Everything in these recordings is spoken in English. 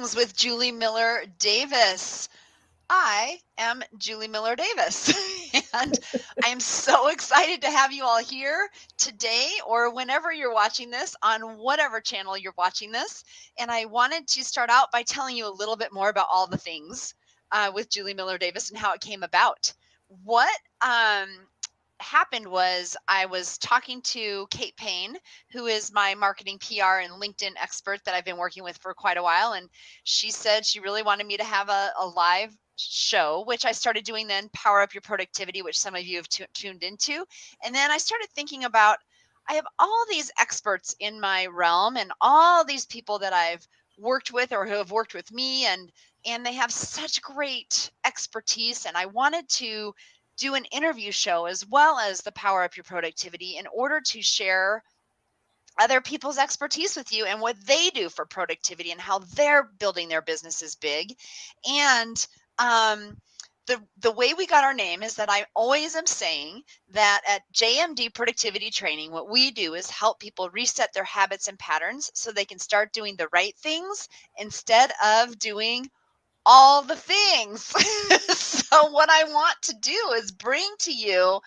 Things with Julie Miller Davis. I am Julie Miller Davis, and I am so excited to have you all here today or whenever you're watching this on whatever channel you're watching this. And I wanted to start out by telling you a little bit more about all the things with Julie Miller Davis and how it came about. What happened was I was talking to Kate Payne, who is my marketing, PR, and LinkedIn expert that I've been working with for quite a while. And she said she really wanted me to have a live show, which I started doing then, Power Up Your Productivity, which some of you have tuned into. And then I started thinking about, I have all these experts in my realm and all these people that I've worked with or who have worked with me, and they have such great expertise. And I wanted to do an interview show as well as the Power Up Your Productivity in order to share other people's expertise with you and what they do for productivity and how they're building their businesses big. And the way we got our name is that I always am saying that at JMD Productivity Training, what we do is help people reset their habits and patterns so they can start doing the right things instead of doing all the things. So what I want to do is bring to you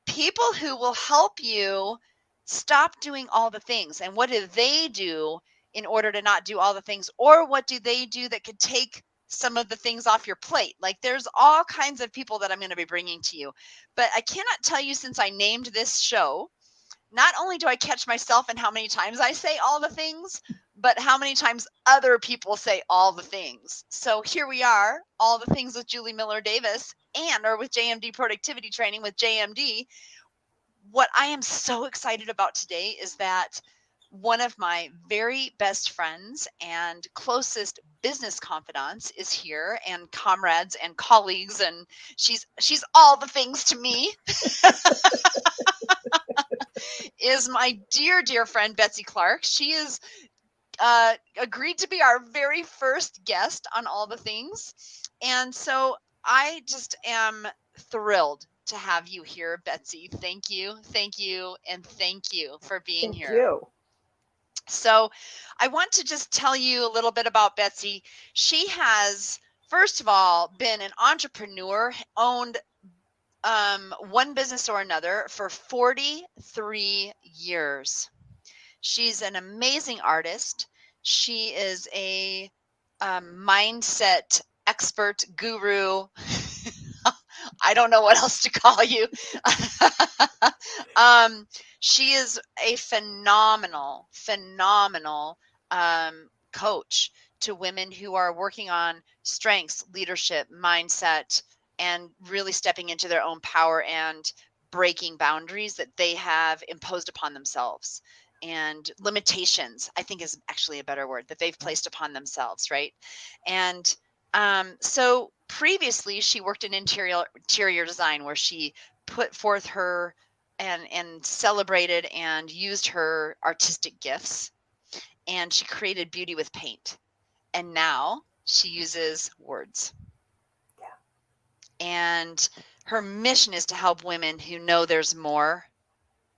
people who will help you stop doing all the things. And what do they do in order to not do all the things? Or what do they do that could take some of the things off your plate? Like, there's all kinds of people that I'm going to be bringing to you. But I cannot tell you, since I named this show, not only do I catch myself in how many times I say all the things, but how many times other people say all the things. So here we are, all the things with Julie Miller Davis or with JMD Productivity Training with JMD. What I am so excited about today is that one of my very best friends and closest business confidants is here, and comrades and colleagues, and she's all the things to me. Is my dear friend Betsy Clark. She is agreed to be our very first guest on All the Things. And so I just am thrilled to have you here, Betsy. Thank you, and thank you for being Thank here. you. So I want to just tell you a little bit about Betsy. She has, first of all, been an entrepreneur, owned one business or another for 43 years. She's an amazing artist. She is a mindset expert guru. I don't know what else to call you. She is a phenomenal coach to women who are working on strengths, leadership, mindset, and really stepping into their own power and breaking boundaries that they have imposed upon themselves, and limitations, I think, is actually a better word, that they've placed upon themselves, right? And so previously she worked in interior design, where she put forth her and celebrated and used her artistic gifts, and she created beauty with paint. And now she uses words. And her mission is to help women who know there's more.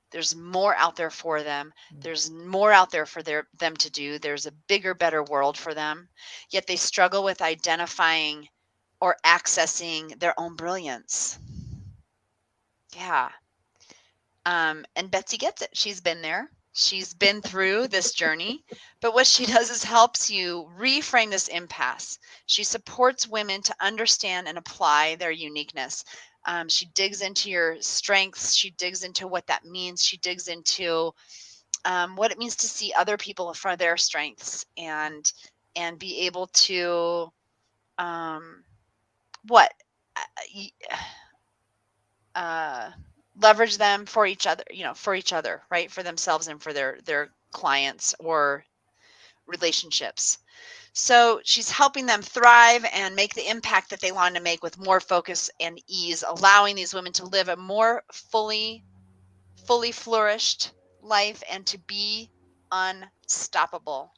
There's more out there for them. There's more out there for them to do. There's a bigger, better world for them. Yet they struggle with identifying or accessing their own brilliance. Yeah. And Betsy gets it. She's been there. She's been through this journey. But what she does is helps you reframe this impasse. She supports women to understand and apply their uniqueness. She digs into your strengths. She digs into what that means. She digs into what it means to see other people for their strengths and be able to what leverage them for each other, right? For themselves and for their clients or relationships. So she's helping them thrive and make the impact that they want to make with more focus and ease, allowing these women to live a more fully flourished life and to be unstoppable.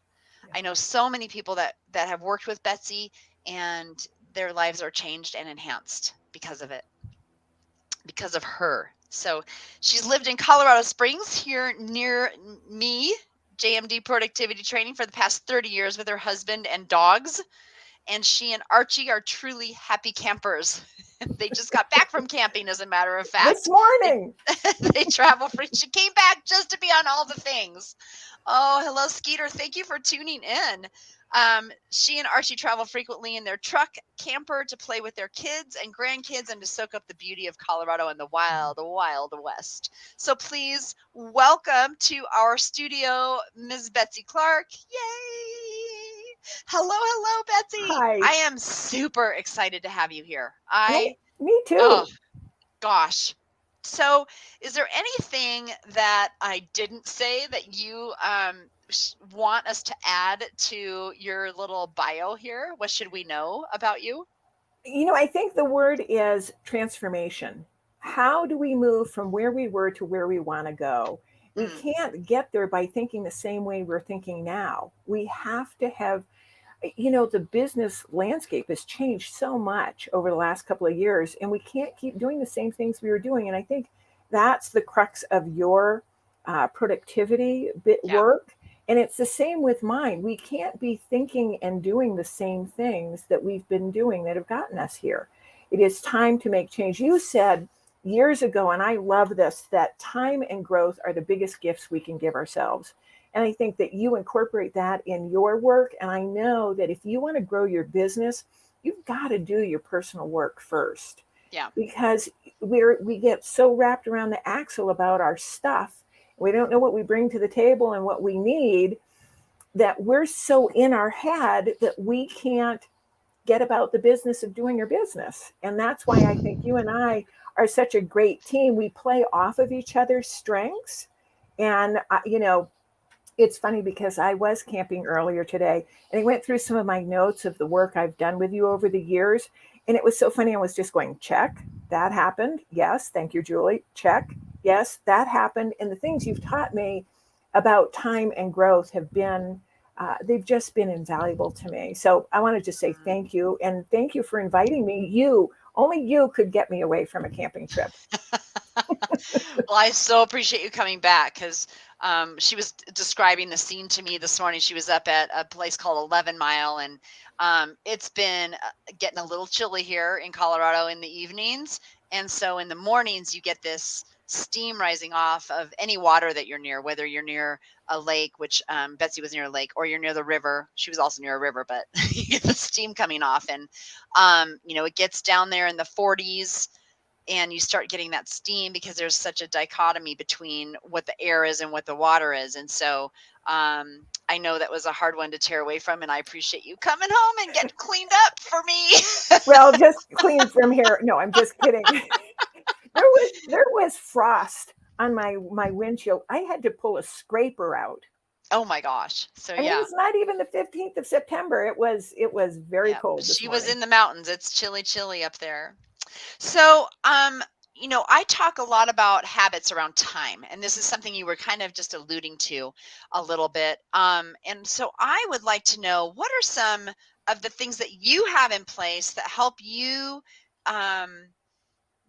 I know so many people that have worked with Betsy, and their lives are changed and enhanced because of it, because of her. So she's lived in Colorado Springs, here near me, JMD Productivity Training for the past 30 years with her husband and dogs. And she and Archie are truly happy campers. They just got back from camping, as a matter of This fact. morning. They travel free. She came back just to be on all the things. Oh, hello, Skeeter. Thank you for tuning in. She and Archie travel frequently in their truck camper to play with their kids and grandkids and to soak up the beauty of Colorado and the wild, wild west. So please welcome to our studio, Ms. Betsy Clark. Yay! Hello, hello, Betsy. Hi. I am super excited to have you here. Me too. Oh, gosh. So, is there anything that I didn't say that you want us to add to your little bio here? What should we know about you? I think the word is transformation. How do we move from where we were to where we want to go? We can't get there by thinking the same way we're thinking now. We have to have, the business landscape has changed so much over the last couple of years, and we can't keep doing the same things we were doing. And I think that's the crux of your productivity work. And it's the same with mine. We can't be thinking and doing the same things that we've been doing that have gotten us here. It is time to make change. You said years ago, and I love this, that time and growth are the biggest gifts we can give ourselves. And I think that you incorporate that in your work. And I know that if you want to grow your business, you've got to do your personal work first. Yeah. Because we get so wrapped around the axle about our stuff. We don't know what we bring to the table and what we need, that we're so in our head that we can't get about the business of doing your business. And that's why I think you and I are such a great team. We play off of each other's strengths. And, it's funny because I was camping earlier today and I went through some of my notes of the work I've done with you over the years. And it was so funny. I was just going, check, that happened. Yes. Thank you, Julie. Check. Yes, that happened. And the things you've taught me about time and growth have been, they've just been invaluable to me. So I want to just say thank you. And thank you for inviting me. Only you could get me away from a camping trip. Well, I so appreciate you coming back because she was describing the scene to me this morning. She was up at a place called 11 Mile, and it's been getting a little chilly here in Colorado in the evenings. And so in the mornings, you get this steam rising off of any water that you're near, whether you're near a lake, which Betsy was near a lake, or you're near the river. She was also near a river, but you get the steam coming off. And, it gets down there in the 40s. And you start getting that steam because there's such a dichotomy between what the air is and what the water is. And so I know that was a hard one to tear away from, and I appreciate you coming home and getting cleaned up for me. Well, just clean from here. No, I'm just kidding. there was frost on my windshield. I had to pull a scraper out. Oh my gosh. So I mean, it's not even the 15th of September. It was very cold this she morning. was in the mountains. It's chilly up there. So, I talk a lot about habits around time, and this is something you were kind of just alluding to a little bit. And so I would like to know, what are some of the things that you have in place that help you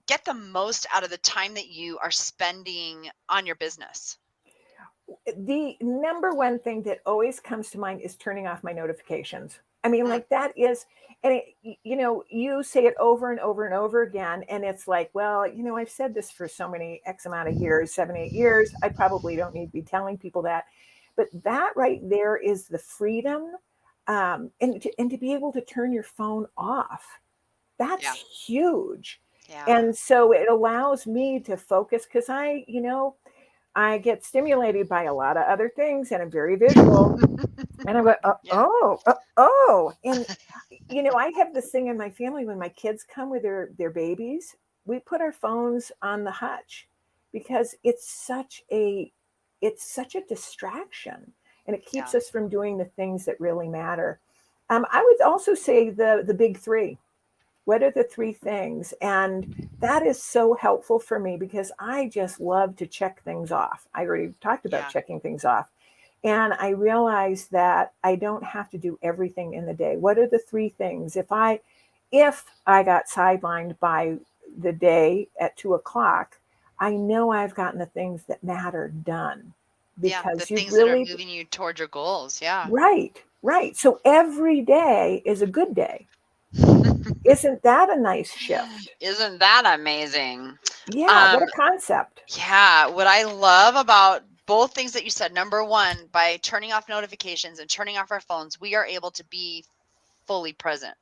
get the most out of the time that you are spending on your business? The number one thing that always comes to mind is turning off my notifications. I mean, like that is, and you say it over and over and over again. And it's like, well, I've said this for so many X amount of years, 7, 8 years. I probably don't need to be telling people that. But that right there is the freedom. And to be able to turn your phone off. That's huge. Yeah. And so it allows me to focus because I get stimulated by a lot of other things and I'm very visual. And I'm like, And, I have this thing in my family when my kids come with their babies, we put our phones on the hutch because it's such a distraction and it keeps us from doing the things that really matter. I would also say the big three. What are the 3 things? And that is so helpful for me because I just love to check things off. I already talked about checking things off. And I realized that I don't have to do everything in the day. What are the 3 things? If I got sidelined by the day at 2:00, I know I've gotten the things that matter done. Yeah, the because you've things that are really, moving you toward your goals. Yeah. right, right. So every day is a good day. Isn't that a nice shift? Isn't that amazing? Yeah, what Um, a concept. yeah, what I love about both things that you said, number one, by turning off notifications and turning off our phones, we are able to be fully present.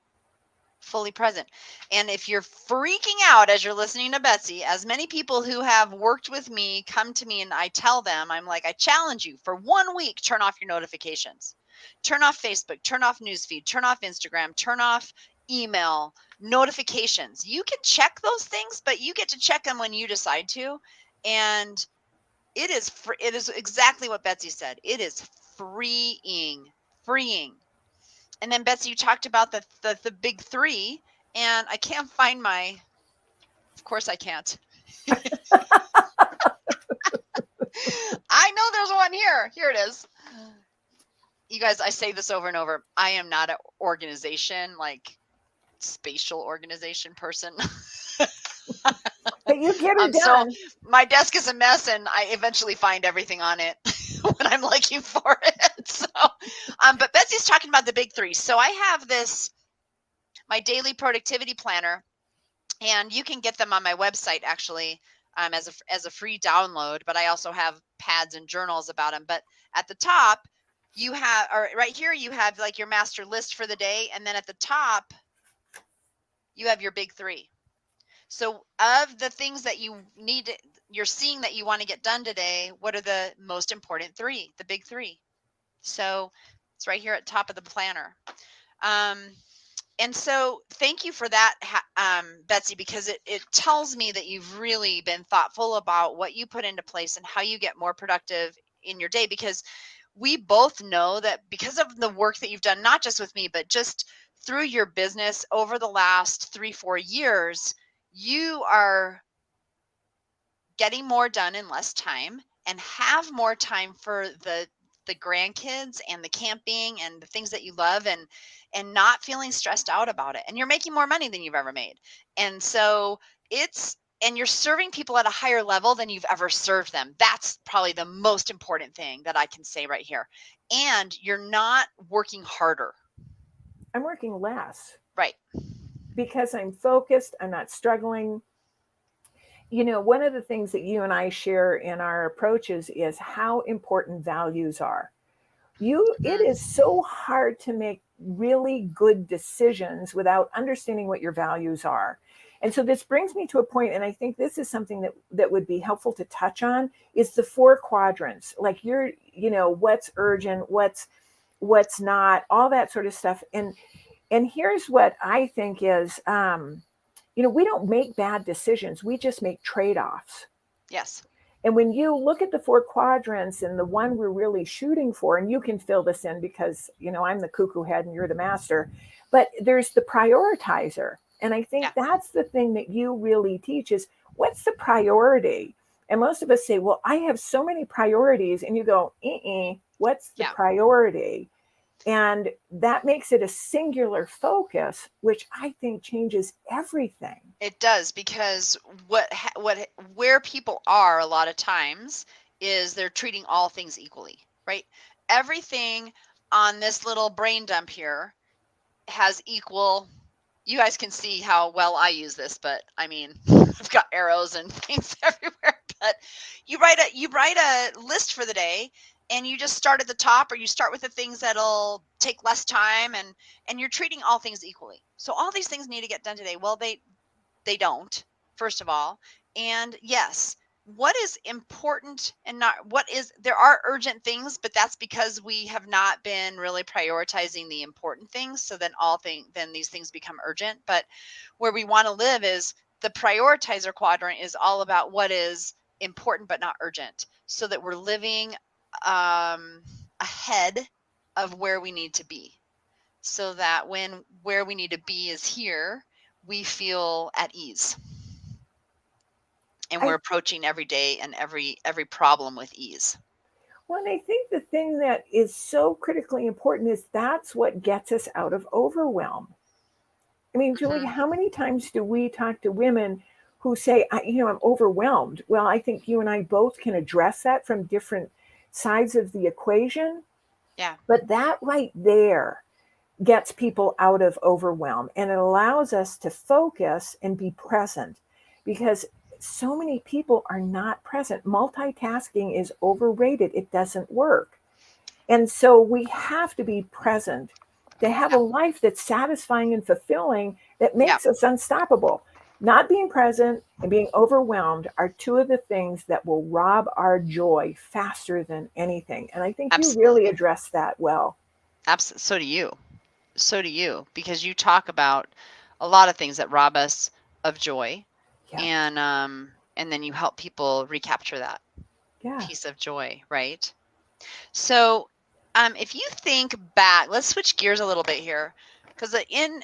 Fully present. And if you're freaking out as you're listening to Betsy, as many people who have worked with me come to me and I tell them, I'm like, I challenge you for 1 week, turn off your notifications, turn off Facebook, turn off newsfeed, turn off Instagram, turn off email, notifications. You can check those things, but you get to check them when you decide to. And it is exactly what Betsy said. It is freeing. And then Betsy, you talked about the big three, and I can't find my. Of course, I can't. I know there's one here. Here it is. You guys, I say this over and over. I am not an organization like spatial organization person. But you get her So done. my desk is a mess, and I eventually find everything on it when I'm looking for it. So, but Betsy's talking about the big three. So I have this my daily productivity planner, and you can get them on my website actually, as a free download. But I also have pads and journals about them. But at the top, you have, or right here, you have like your master list for the day, and then at the top, you have your big three. So of the things that you're seeing that you want to get done today, what are the most important three? The big three. So it's right here at the top of the planner. Um, And so thank you for that, Betsy, because it tells me that you've really been thoughtful about what you put into place and how you get more productive in your day. Because we both know that because of the work that you've done, not just with me, but just through your business over the last 3-4 years, you are getting more done in less time and have more time for the grandkids and the camping and the things that you love, and not feeling stressed out about it, and you're making more money than you've ever made. And so it's and you're serving people at a higher level than you've ever served them. That's probably the most important thing that I can say right here. And you're not working harder. I'm working less Right. because I'm focused. I'm not struggling. You know, one of the things that you and I share in our approaches is how important values are. It is Mm-hmm. so hard to make really good decisions without understanding what your values are. And so this brings me to a point, and I think this is something that would be helpful to touch on, is the 4 quadrants. Like what's urgent, what's not, all that sort of stuff. And here's what I think is, we don't make bad decisions. We just make trade-offs. Yes. And when you look at the 4 quadrants and the one we're really shooting for, and you can fill this in because, I'm the cuckoo head and you're the master, but there's the prioritizer. And I think Yeah. that's the thing that you really teach is what's the priority? And most of us say, well, I have so many priorities. And you go, what's the Yeah. priority? And that makes it a singular focus, which I think changes everything. It does, because where people are a lot of times is they're treating all things equally, right? Everything on this little brain dump here has equal. You guys can see how well I use this, but I mean, I've got arrows and things everywhere. But you write a list for the day, and you just start at the top, or you start with the things that'll take less time, and you're treating all things equally. So all these things need to get done today. Well, they don't, first of all. And yes, what is important and not what is, there are urgent things, but that's because we have not been really prioritizing the important things. So then these things become urgent. But where we want to live is the prioritizer quadrant is all about what is important but not urgent, so that we're living ahead of where we need to be, so that when where we need to be is here, we feel at ease, and we're I approaching every day and every problem with ease. Well, and I think the thing that is so critically important is that's what gets us out of overwhelm. I mean, Julie, Hmm. how many times do we talk to women who say, I'm overwhelmed? Well, I think you and I both can address that from different sides of the equation. Yeah. But that right there gets people out of overwhelm, and it allows us to focus and be present, because so many people are not present. Multitasking is overrated. It doesn't work. And so we have to be present to have a Yeah. life that's satisfying and fulfilling, that Yeah. makes us unstoppable. Not being present and being overwhelmed are two of the things that will rob our joy faster than anything. And I think you really Absolutely. addressed that well. So do you. So do you, because you talk about a lot of things that rob us of joy, Yeah. and then you help people recapture that Yeah. piece of joy, right? So, if you think back, let's switch gears a little bit here, because in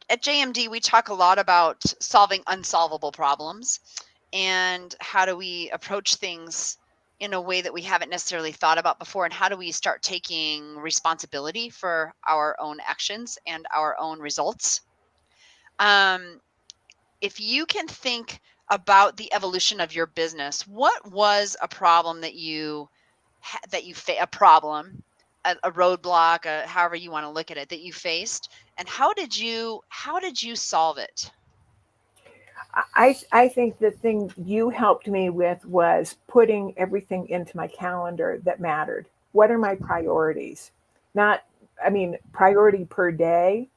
at JMD we talk a lot about solving unsolvable problems, and how do we approach things in a way that we haven't necessarily thought about before, and how do we start taking responsibility for our own actions and our own results. Um, if you can think about the evolution of your business, what was a problem that a problem, a roadblock, however you want to look at it, that you faced, and how did you solve it? I think the thing you helped me with was putting everything into my calendar that mattered. What are my priorities? Not, I mean, priority per day,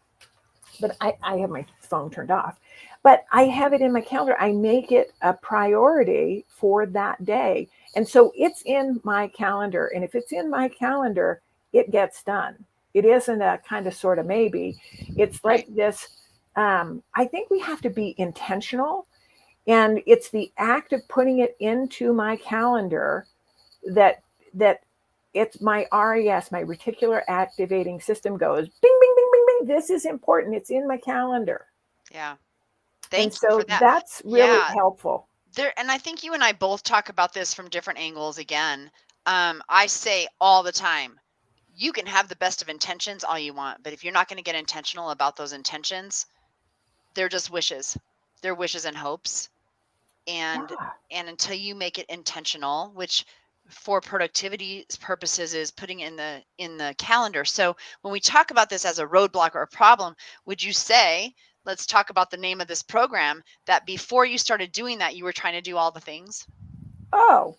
but I have my phone turned off. But I have it in my calendar. I make it a priority for that day. And so it's in my calendar. And if it's in my calendar, it gets done. It isn't a kind of sort of maybe. It's like Right. this. I think we have to be intentional. And it's the act of putting it into my calendar that that it's my RAS, my reticular activating system goes bing, bing, bing, bing, bing. This is important. It's in my calendar. Yeah. And Thank you for so that. that's really Yeah. helpful. And I think you and I both talk about this from different angles again. I say all the time, you can have the best of intentions all you want, but if you're not going to get intentional about those intentions, they're just wishes. They're wishes and hopes. And Yeah. and until you make it intentional, which for productivity purposes is putting in the calendar. So when we talk about this as a roadblock or a problem, would you say, let's talk about the name of this program, that before you started doing that, you were trying to do all the things? Oh,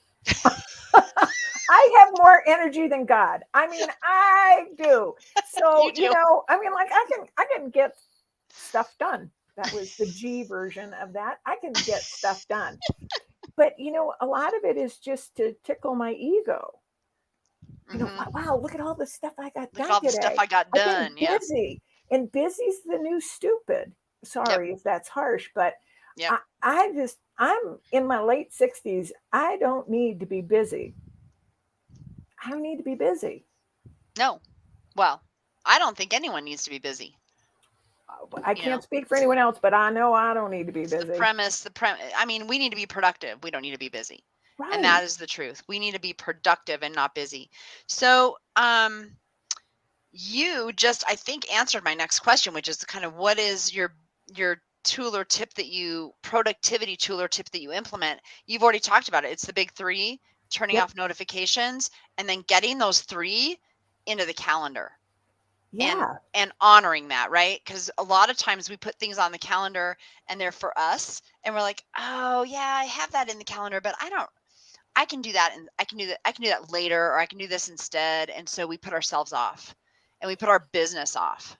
I have more energy than God. I mean, I do. So, You do. I mean, like I can get stuff done. That was the G version of that. I can get stuff done. But a lot of it is just to tickle my ego. Hmm. Wow, look at all the stuff I got Look at done all the stuff today. I got I've been done. Yeah. busy, and busy's the new stupid. Yep. Sorry if that's harsh, but Yep. I'm in my late 60s. I don't need to be busy. I don't need to be busy. No. Well, I don't think anyone needs to be busy. I You can't know, speak for anyone else, but I know I don't need to be it's the busy. premise. I mean, we need to be productive. We don't need to be busy. And Right. that is the truth. We need to be productive and not busy. So, you just, I think, answered my next question, which is kind of what is your tool or tip that you productivity tool or tip that you implement. You've already talked about it. It's the big three: turning Yep. off notifications, and then getting those three into the calendar, and Yeah. honoring that, right? Because a lot of times we put things on the calendar and they're for us, and we're like, oh yeah, I have that in the calendar, but I can do that, and I can do that later, or I can do this instead. And so we put ourselves off, and we put our business off.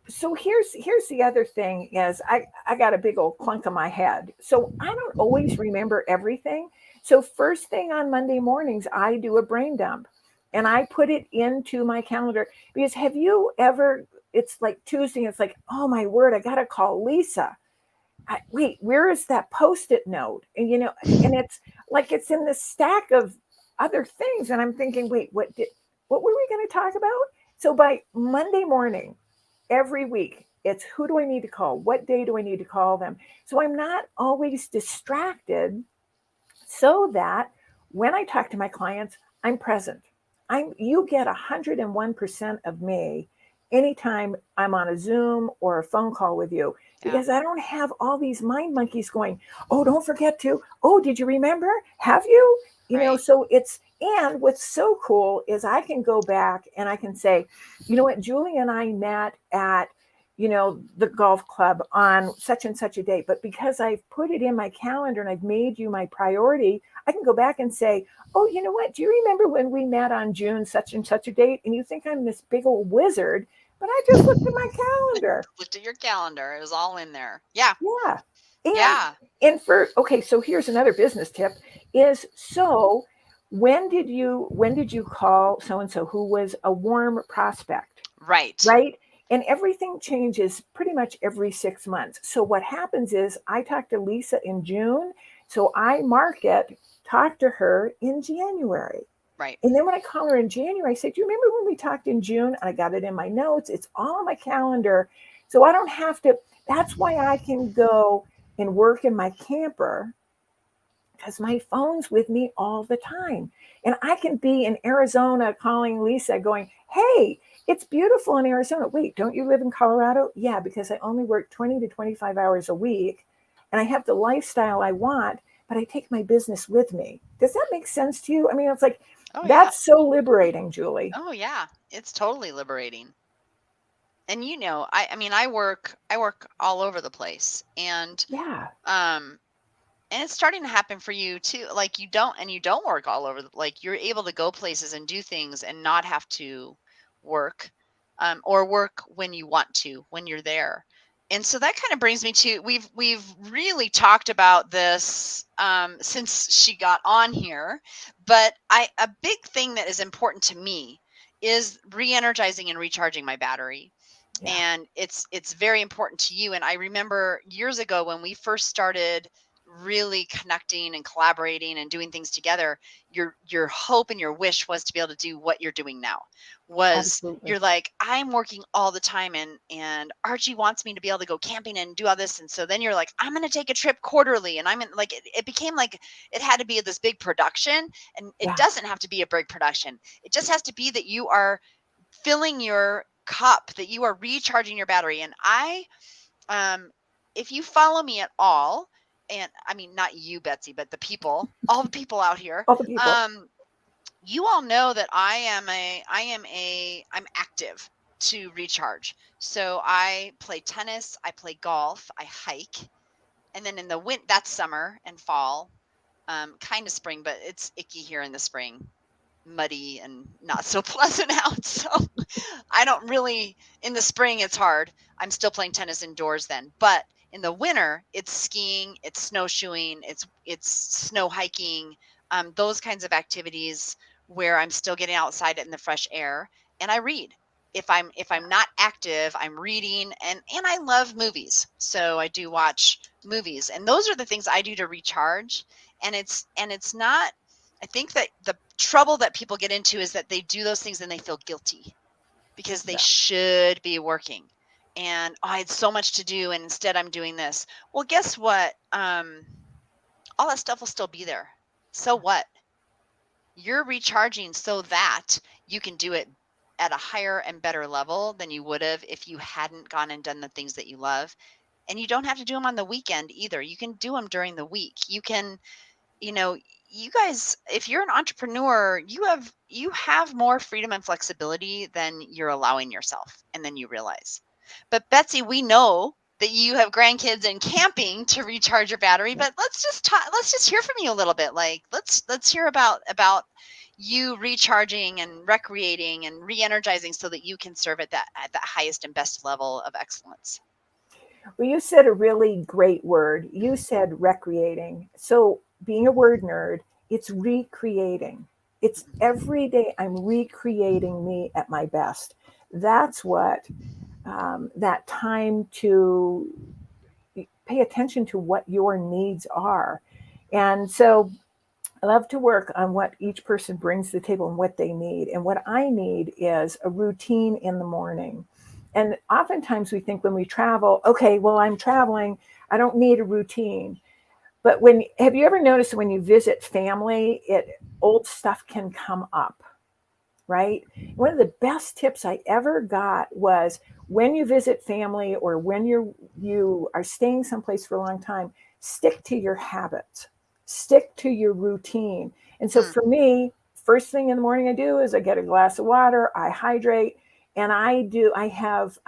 So here's the other thing is I got a big old clunk on my head. So I don't always remember everything. So first thing on Monday mornings, I do a brain dump and I put it into my calendar, because have you ever, it's like Tuesday, it's like, oh my word, I gotta call Lisa. Wait, where is that post-it note? And and it's like it's in this stack of other things. And I'm thinking, wait, what were we going to talk about? So by Monday morning, every week, it's who do I need to call? What day do I need to call them? So I'm not always distracted, so that when I talk to my clients, I'm present. You get 101% of me anytime I'm on a Zoom or a phone call with you, Yeah. because I don't have all these mind monkeys going, "Oh, don't forget to. Oh, did you remember? Have you?" Right. So And what's so cool is I can go back and I can say, you know what, Julie and I met at, the golf club on such and such a date. But because I've put it in my calendar and I've made you my priority, I can go back and say, oh, you know what? Do you remember when we met on June such and such a date? And you think I'm this big old wizard, but I just looked at my calendar. Looked at your calendar. It was all in there. Yeah. Yeah. And Yeah. okay, so here's another business tip is so when did you call so and so who was a warm prospect, Right. right? And everything changes pretty much every 6 months. So what happens is I talk to Lisa in June, so I mark it, talk to her in January. Right. And then when I call her in January, I say, do you remember when we talked in June? I got it in my notes. It's all on my calendar. So I don't have to, that's why I can go and work in my camper because my phone's with me all the time. And I can be in Arizona calling Lisa going, hey, it's beautiful in Arizona. Wait, don't you live in Colorado? Yeah, because I only work 20 to 25 hours a week and I have the lifestyle I want, but I take my business with me. Does that make sense to you? I mean, it's like, Oh yeah. that's so liberating, Julie. Oh yeah. It's totally liberating. And I mean, I work all over the place, Yeah, um and it's starting to happen for you too. Like you don't work all over like you're able to go places and do things and not have to work, or work when you want to, when you're there. And so that kind of brings me to, we've really talked about this, since she got on here, but a big thing that is important to me is re-energizing and recharging my battery. yeah, And it's very important to you. And I remember years ago when we first started really connecting and collaborating and doing things together, your hope and your wish was to be able to do what you're doing now. Was absolutely. you're like, I'm working all the time, and Archie wants me to be able to go camping and do all this. And so then you're like, I'm going to take a trip quarterly, and I'm in, like, it became like it had to be this big production. And it Yeah, doesn't have to be a big production. It just has to be that you are filling your cup, that you are recharging your battery. And um if you follow me at all, and I mean not you, Betsy, but the people, all the people out here, all the people. um you all know that I'm active to recharge. So I play tennis, I play golf, I hike, and then in the winter, that's summer and fall, kind of spring, but it's icky here in the spring, muddy and not so pleasant out. So I don't really, in the spring, it's hard. I'm still playing tennis indoors then. But in the winter, it's skiing, it's snowshoeing, it's snow hiking, those kinds of activities where I'm still getting outside in the fresh air. And I read. If I'm not active, I'm reading, and I love movies. So I do watch movies. And those are the things I do to recharge. And it's not, I think that the trouble that people get into is that they do those things and they feel guilty because they Yeah, should be working. And oh, I had so much to do, and instead I'm doing this. Well, guess what? All that stuff will still be there. So what? You're recharging so that you can do it at a higher and better level than you would have if you hadn't gone and done the things that you love. And you don't have to do them on the weekend either. You can do them during the week. You know, you guys, if you're an entrepreneur, you have more freedom and flexibility than you're allowing yourself, and then you realize. But Betsy, we know that you have grandkids and camping to recharge your battery, yeah. but let's just hear from you a little bit. Like, let's hear about you recharging and recreating and re-energizing so that you can serve at that highest and best level of excellence. Well, you said a really great word. You said recreating. So, being a word nerd, it's recreating. It's every day I'm recreating me at my best. That's what that time to pay attention to what your needs are. And so I love to work on what each person brings to the table and what they need. And what I need is a routine in the morning. And oftentimes we think when we travel, okay, well, I'm traveling, I don't need a routine. But when have you ever noticed when you visit family, old stuff can come up, right? One of the best tips I ever got was when you visit family or when you are staying someplace for a long time, stick to your habits, stick to your routine. And so Hmm. for me, first thing in the morning I do is I get a glass of water, I hydrate, and I have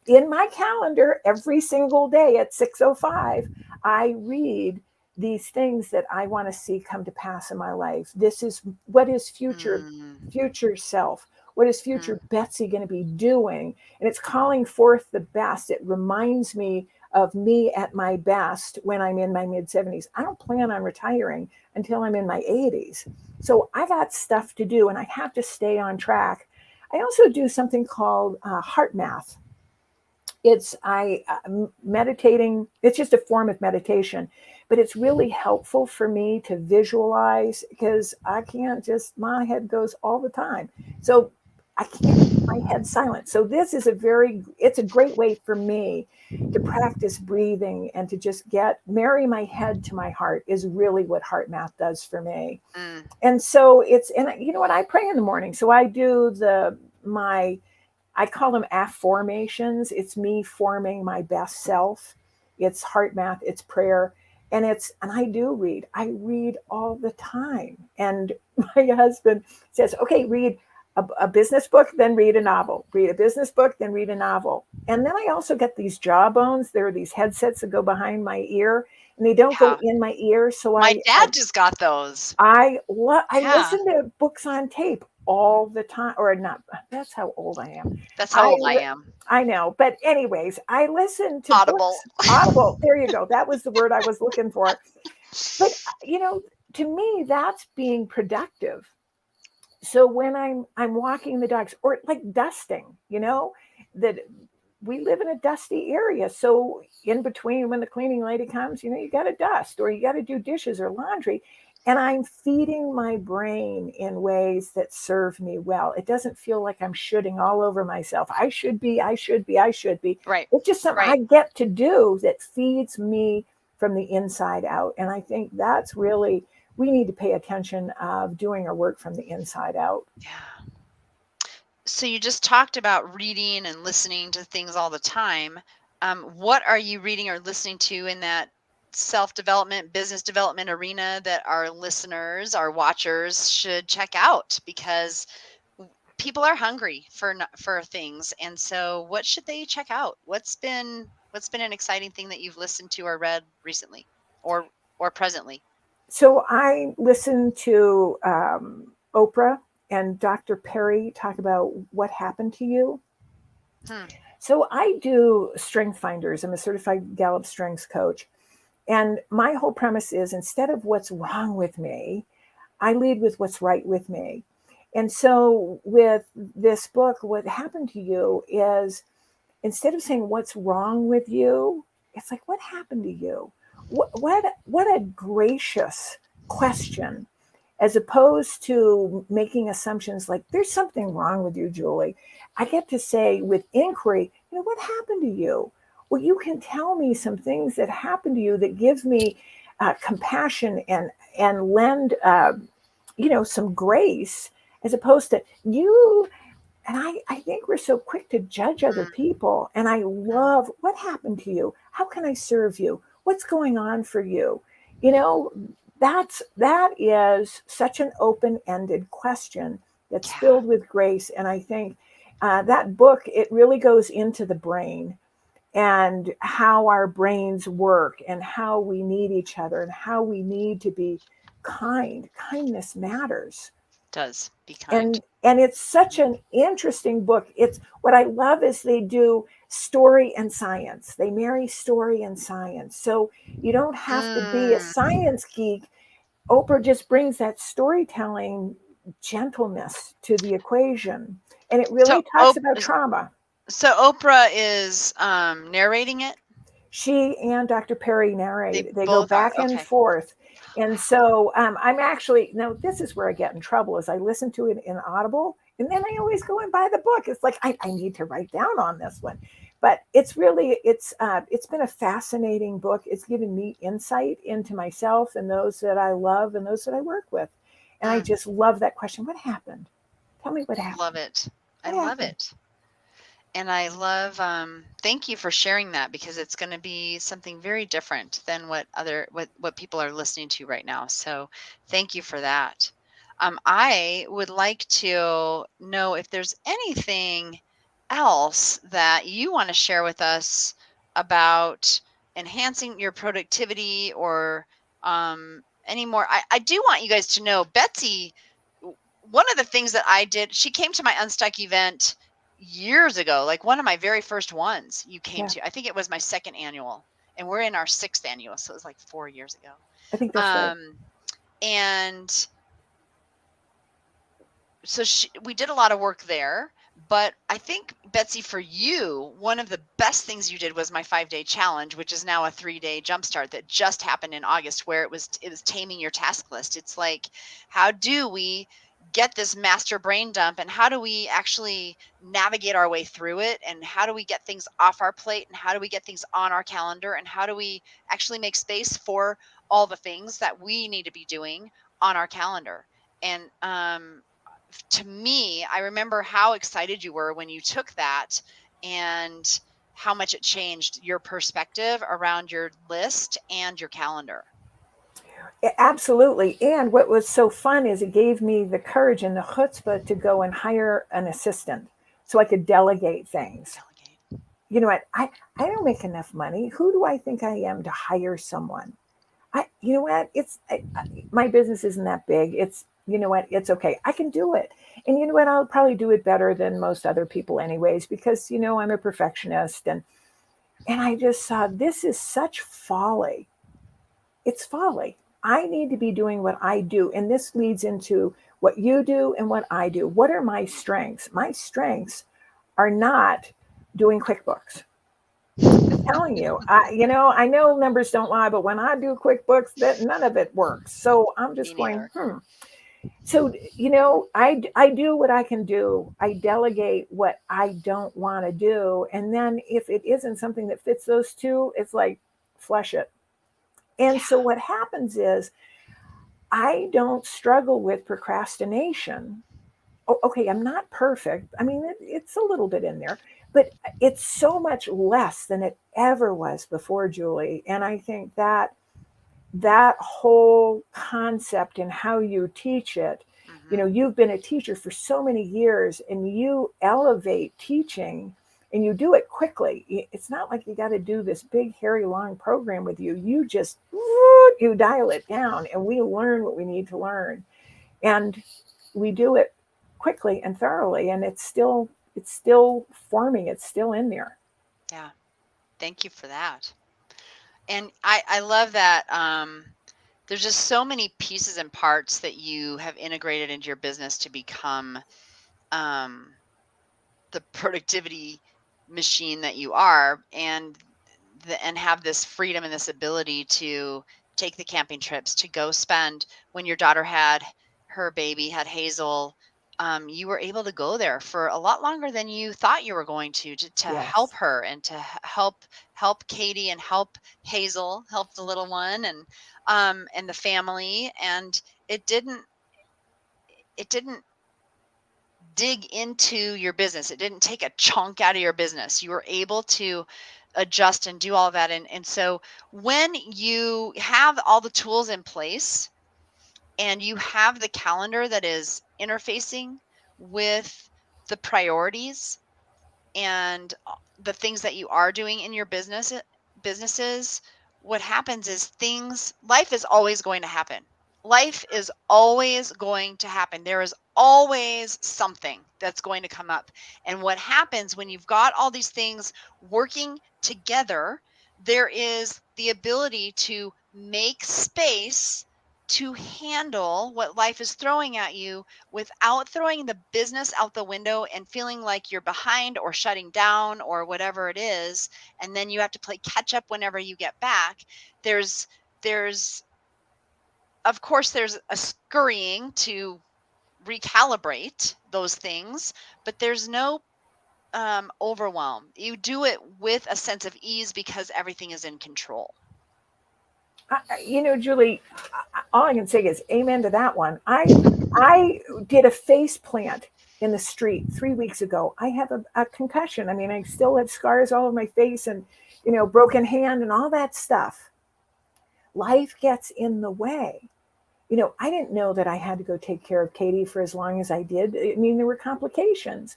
in my calendar every single day at 6:05, I read these things that I want to see come to pass in my life. This is what is Mm, future self. What is future mm, Betsy going to be doing? And it's calling forth the best. It reminds me of me at my best when I'm in my mid 70s. I don't plan on retiring until I'm in my 80s. So I got stuff to do and I have to stay on track. I also do something called heart math. It's I meditating. It's just a form of meditation, but it's really helpful for me to visualize because I can't just my head goes all the time. So I can't keep my head silent. So this is it's a great way for me to practice breathing and to just get marry my head to my heart is really what heart math does for me. mm. And so it's and you know what, I pray in the morning. So I do the my I call them affirmations. It's me forming my best self. It's heart math, it's prayer, and I do read. I read all the time. And my husband says, "Okay, read a business book, then read a novel. Read a business book, then read a novel." And then I also get these jawbones. There are these headsets that go behind my ear, and they don't go Yeah. in my ear. So My dad just got those. I Yeah. listen to books on tape all the time, or not. That's how old I am. That's how I old I am. I know, but anyways, I listen to Audible. books. Audible. There you go. That was the word I was looking for. But you know, to me, that's being productive. So when I'm walking the dogs or like dusting, that we live in a dusty area. So in between when the cleaning lady comes, you got to dust or you got to do dishes or laundry. And I'm feeding my brain in ways that serve me well. It doesn't feel like I'm shooting all over myself. I should be, I should be, I should be. Right. It's just something I Right. get to do that feeds me from the inside out. And I think that's really we need to pay attention of doing our work from the inside out. Yeah. So you just talked about reading and listening to things all the time. What are you reading or listening to in that self-development, business development arena that our listeners, our watchers should check out? Because people are hungry for things, and so what should they check out? What's been an exciting thing that you've listened to or read recently, or presently? So I listen to Oprah and Dr. Perry talk about what happened to you. Hmm. So I do Strength Finders. I'm a certified Gallup Strengths coach. And my whole premise is instead of what's wrong with me, I lead with what's right with me. And so with this book, what happened to you is instead of saying what's wrong with you, it's like what happened to you. What a gracious question, as opposed to making assumptions like there's something wrong with you, Julie. I get to say with inquiry, what happened to you? Well, you can tell me some things that happened to you that gives me compassion and lend some grace, as opposed to you. And I think we're so quick to judge other Mm, people. And I mm. love what happened to you? How can I serve you? What's going on for you? You know, that is such an open-ended question that's Yeah, filled with grace. And I think that book, it really goes into the brain and how our brains work and how we need each other and how we need to be kind. Kindness matters. does be kind. And it's such Mhm. an interesting book. It's what I love is they do story and science. They marry story and science. So you don't have to be a Mm. science geek. Oprah just brings that storytelling gentleness to the equation. And it So, really talks about trauma. Oprah is narrating it. She and Dr. Perry They narrate. They go both are. back and Okay. forth. And so I'm actually, now this is where I get in trouble is I listen to it in Audible and then I always go and buy the book. It's like, I need to write down on this one. But it's been a fascinating book. It's given me insight into myself and those that I love and those that I work with. And I Mm, just love that question. What happened? Tell me what love happened. it. I What love happened? it. And I love, thank you for sharing that because it's going to be something very different than what people are listening to right now. So thank you for that. I would like to know if there's anything else that you want to share with us about enhancing your productivity or any more. I do want you guys to know Betsy, one of the things that I did, she came to my Unstuck event years ago, like one of my very first ones you came Yeah, to. I think it was my second annual, and we're in our sixth annual, so it was like 4 years ago. I think that's right. Um, and so we did a lot of work there, but I think Betsy, for you, one of the best things you did was my 5-day challenge, which is now a 3-day jumpstart that just happened in August, where it was taming your task list. It's like, how do we get this master brain dump, and how do we actually navigate our way through it, and how do we get things off our plate, and how do we get things on our calendar, and how do we actually make space for all the things that we need to be doing on our calendar. And to me, I remember how excited you were when you took that, and how much it changed your perspective around your list and your calendar. Absolutely. And what was so fun is it gave me the courage and the chutzpah to go and hire an assistant so I could delegate things. Delegate. You know what? I don't make enough money. Who do I think I am to hire someone? You know what? My business isn't that big. You know what? It's okay. I can do it. And you know what? I'll probably do it better than most other people anyways, because, I'm a perfectionist. And I just saw this is such folly. It's folly. I need to be doing what I do. And this leads into what you do and what I do. What are my strengths? My strengths are not doing QuickBooks. I'm telling you, I know numbers don't lie, but when I do QuickBooks, that none of it works. So I'm Me just going, neither. So, I do what I can do. I delegate what I don't want to do. And then if it isn't something that fits those two, it's like, flush it. And Yeah. so what happens is I don't struggle with procrastination. Okay, I'm not perfect. I mean, it's a little bit in there, but it's so much less than it ever was before, Julie. And I think that whole concept and how you teach it, Hmm. you've been a teacher for so many years and you elevate teaching and you do it quickly. It's not like you got to do this big hairy long program with you. You just you dial it down and we learn what we need to learn, and we do it quickly and thoroughly, and it's still forming, it's still in there. Yeah. Thank you for that. And I love that. There's just so many pieces and parts that you have integrated into your business to become um, the productivity machine that you are, and have this freedom and this ability to take the camping trips, to go spend. When your daughter had her baby, had Hazel, you were able to go there for a lot longer than you thought you were going to help Yes. her, and to help Katie, and help Hazel, help the little one, and the family. And it didn't dig into your business. It didn't take a chunk out of your business. You were able to adjust and do all that. And so when you have all the tools in place, and you have the calendar that is interfacing with the priorities, and the things that you are doing in your businesses, what happens is, things life is always going to happen. Life is always going to happen. There is always something that's going to come up. And what happens when you've got all these things working together, there is the ability to make space to handle what life is throwing at you, without throwing the business out the window and feeling like you're behind or shutting down or whatever it is. And then you have to play catch up whenever you get back. There's there's of course there's a scurrying to recalibrate those things, but there's no overwhelm. You do it with a sense of ease, because everything is in control. Julie, all I can say is amen to that one. I did a face plant in the street 3 weeks ago. I have a concussion. I mean, I still have scars all over my face and broken hand and all that stuff. Life gets in the way. I didn't know that I had to go take care of Katie for as long as I did. I mean, there were complications.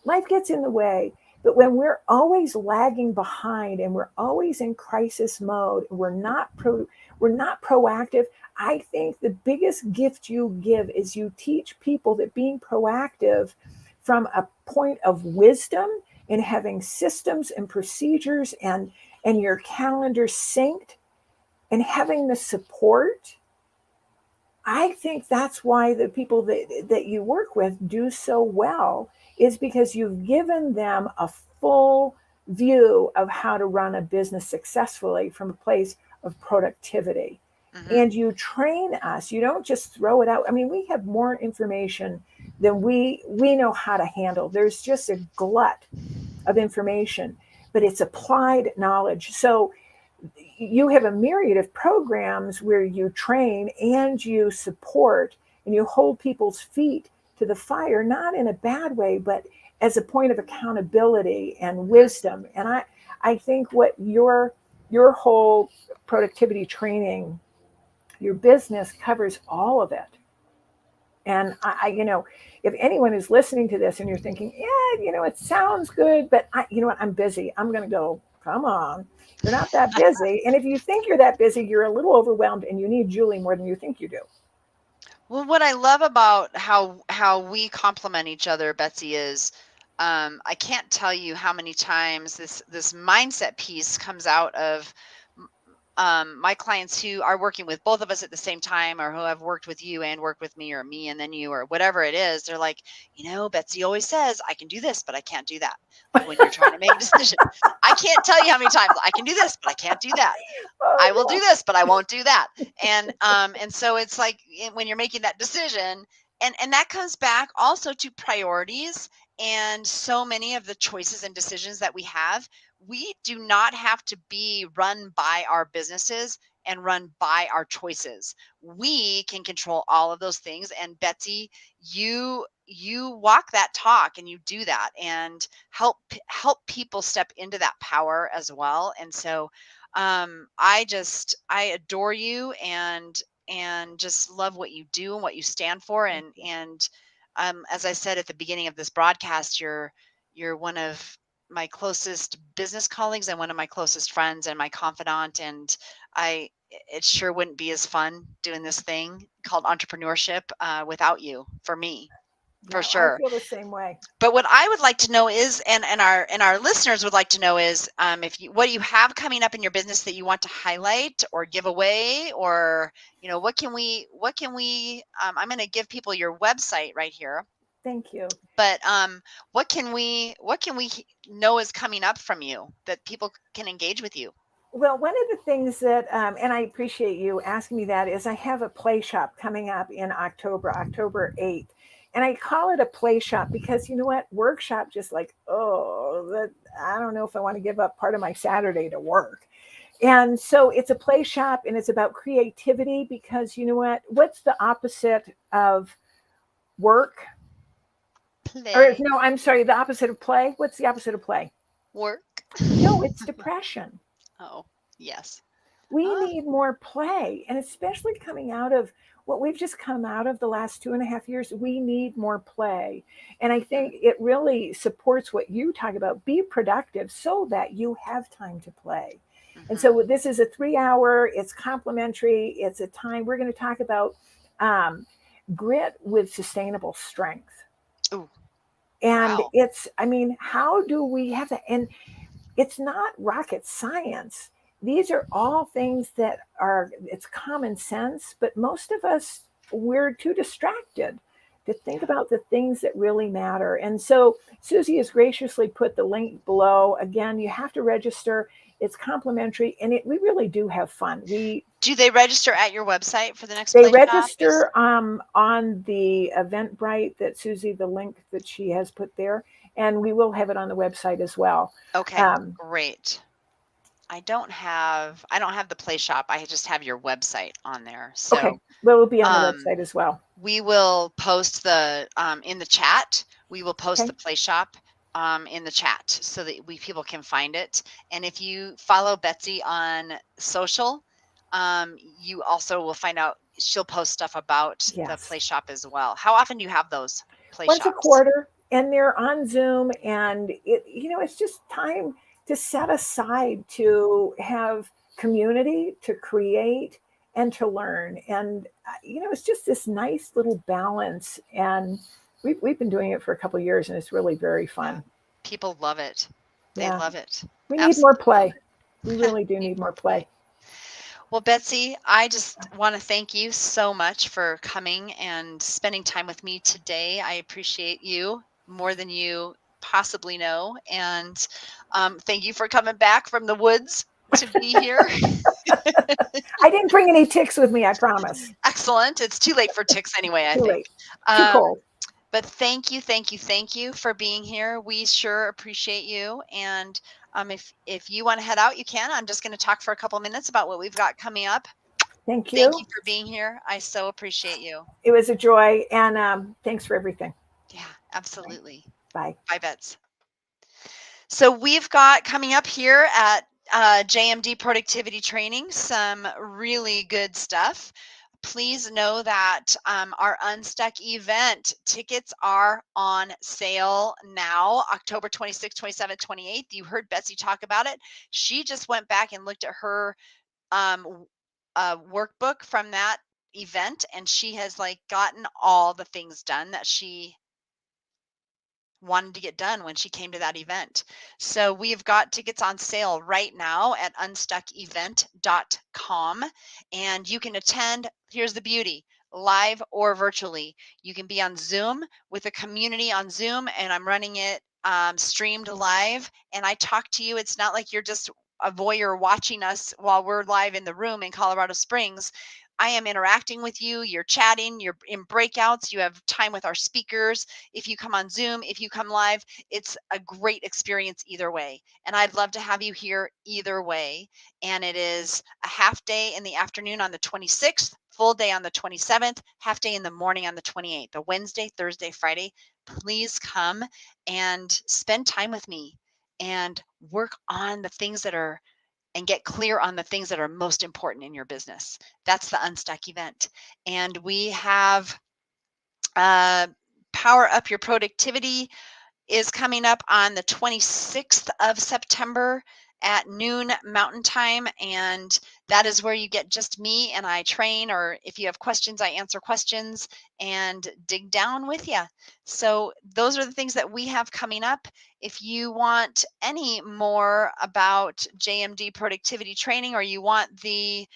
Life gets in the way. But when we're always lagging behind and we're always in crisis mode, we're not proactive. I think the biggest gift you give is you teach people that being proactive from a point of wisdom and having systems and procedures and your calendar synced and having the support. I think that's why the people that you work with do so well, is because you've given them a full view of how to run a business successfully from a place of productivity. Mm-hmm. And you train us. You don't just throw it out. I mean, we have more information than we know how to handle. There's just a glut of information, but it's applied knowledge. So you have a myriad of programs where you train and you support and you hold people's feet to the fire, not in a bad way, but as a point of accountability and wisdom. And I think what your whole productivity training, your business covers all of it. And if anyone is listening to this and you're thinking, yeah, it sounds good, but you know what, I'm busy. I'm going to go, come on, you're not that busy. And if you think you're that busy, you're a little overwhelmed and you need Julie more than you think you do. Well, what I love about how we complement each other, Betsy, is I can't tell you how many times this mindset piece comes out of my clients who are working with both of us at the same time, or who have worked with you and worked with me, or me and then you, or whatever it is. They're like, Betsy always says I can do this, but I can't do that. Like when you're trying to make a decision, I can't tell you how many times I can do this, but I can't do that. I will do Oh, this, but I won't do that. And so it's like when you're making that decision, and that comes back also to priorities. And so many of the choices and decisions that we have, we do not have to be run by our businesses and run by our choices. We can control all of those things. And Betsy, you walk that talk and you do that and help people step into that power as well. And so I adore you and just love what you do and what you stand for. And as I said at the beginning of this broadcast, you're one of my closest business colleagues and one of my closest friends and my confidant. And it sure wouldn't be as fun doing this thing called entrepreneurship without you, for me, for yeah, I sure. feel the same way. But what I would like to know is, and our listeners would like to know is, if you what you have coming up in your business that you want to highlight or give away, or what can we I'm going to give people your website right here. Thank you. But what can we know is coming up from you that people can engage with you? Well, one of the things that, and I appreciate you asking me that, is I have a play shop coming up in October 8th. And I call it a play shop because you know what? Workshop, just like, oh, I don't know if I want to give up part of my Saturday to work. And so it's a play shop and it's about creativity because you know what? What's the opposite of work? Or Play. no, I'm sorry, the opposite of play. What's the opposite of play? Work. No, it's depression. Oh, yes. We Ah, need more play. And especially coming out of what we've just come out of the last 2.5 years, we need more play. And I mhm, think it really supports what you talk about. Be productive so that you have time to play. And mhm. so this is a 3 hour, it's complimentary, it's a time we're going to talk about um, grit with sustainable strength. Ooh, And wow. I mean, how do we have that? And it's not rocket science. These are all things that it's common sense, but most of us, we're too distracted to think Yeah. about the things that really matter. And so Susie has graciously put the link below. Again, you have to register. It's complimentary and we really do have fun. Do they register at your website for the next They play shop? Is register on the Eventbrite that Susie, the link that she has put there, and we will have it on the website as well. Okay, Um, great. I don't have the play shop. I just have your website on there. okay, So well, it'll be on the um website as well. we will post the in the chat. We will post Okay. the play shop in the chat so that people can find it. And if you follow Betsy on social, you also will find out she'll post stuff about the Yes. play shop as well. How often do you have those play Once a shops? quarter, and they're on Zoom, and it's just time to set aside to have community, to create, and to learn. And it's just this nice little balance. And we've been doing it for a couple of years, and it's really very Yeah. fun. People love it. They Yeah, love it. we need more Absolutely. play. We really do Need need more more play. play. Well, Betsy, I just want to thank you so much for coming and spending time with me today. I appreciate you more than you possibly know. And thank you for coming back from the woods to be here. I didn't bring any ticks with me, I promise. Excellent. It's too late for ticks anyway, I Too think. late. Too Um, cold. but thank you, thank you, thank you for being here. We sure appreciate you. And if you want to head out, you can. I'm just going to talk for a couple minutes about what we've got coming up. Thank Thank you you. for being here. I so appreciate you. It was a joy, and thanks for everything. Yeah, absolutely. Bye. Bye, Bets. So we've got coming up here at JMD Productivity Training some really good stuff. Please know that our Unstuck event tickets are on sale now, October 26th, 27th, 28th. You heard Betsy talk about it. She just went back and looked at her workbook from that event, and she has like gotten all the things done that she wanted to get done when she came to that event. So we've got tickets on sale right now at unstuckevent.com, and you can attend. Here's the beauty: live or virtually. You can be on Zoom with a community on Zoom, and I'm running it streamed live, and I talk to you. It's not like you're just a voyeur watching us while we're live in the room in Colorado Springs. I am interacting with you. You're chatting, you're in breakouts, you have time with our speakers. If you come on Zoom, if you come live, it's a great experience either way. And I'd love to have you here either way. And it is a half day in the afternoon on the 26th, full day on the 27th, half day in the morning on the 28th, a Wednesday, Thursday, Friday. Please come and spend time with me and work on the things that are and get clear on the things that are most important in your business. That's the Unstuck event. And we have uh, Power Up Your Productivity is coming up on the 26th of September at noon Mountain Time. And that is where you get just me and I train, or if you have questions, I answer questions and dig down with you. So those are the things that we have coming up. If you want any more about JMD Productivity Training, or you want the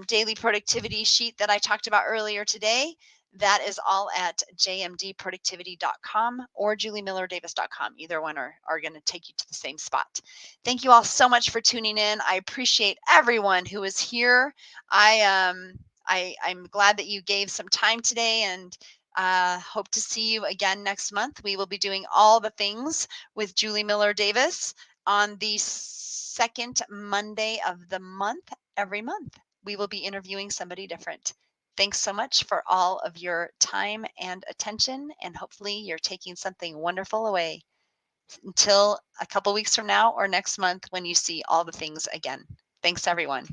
daily productivity sheet that I talked about earlier today, that is all at jmdproductivity.com or juliemillerdavis.com. Either one are going to take you to the same spot. Thank you all so much for tuning in. I appreciate everyone who is here. I'm glad that you gave some time today, and hope to see you again next month. We will be doing all the things with Julie Miller Davis on the second Monday of the month every month. We will be interviewing somebody different. Thanks so much for all of your time and attention, and hopefully you're taking something wonderful away. Until a couple weeks from now or next month when you see all the things again. Thanks, everyone.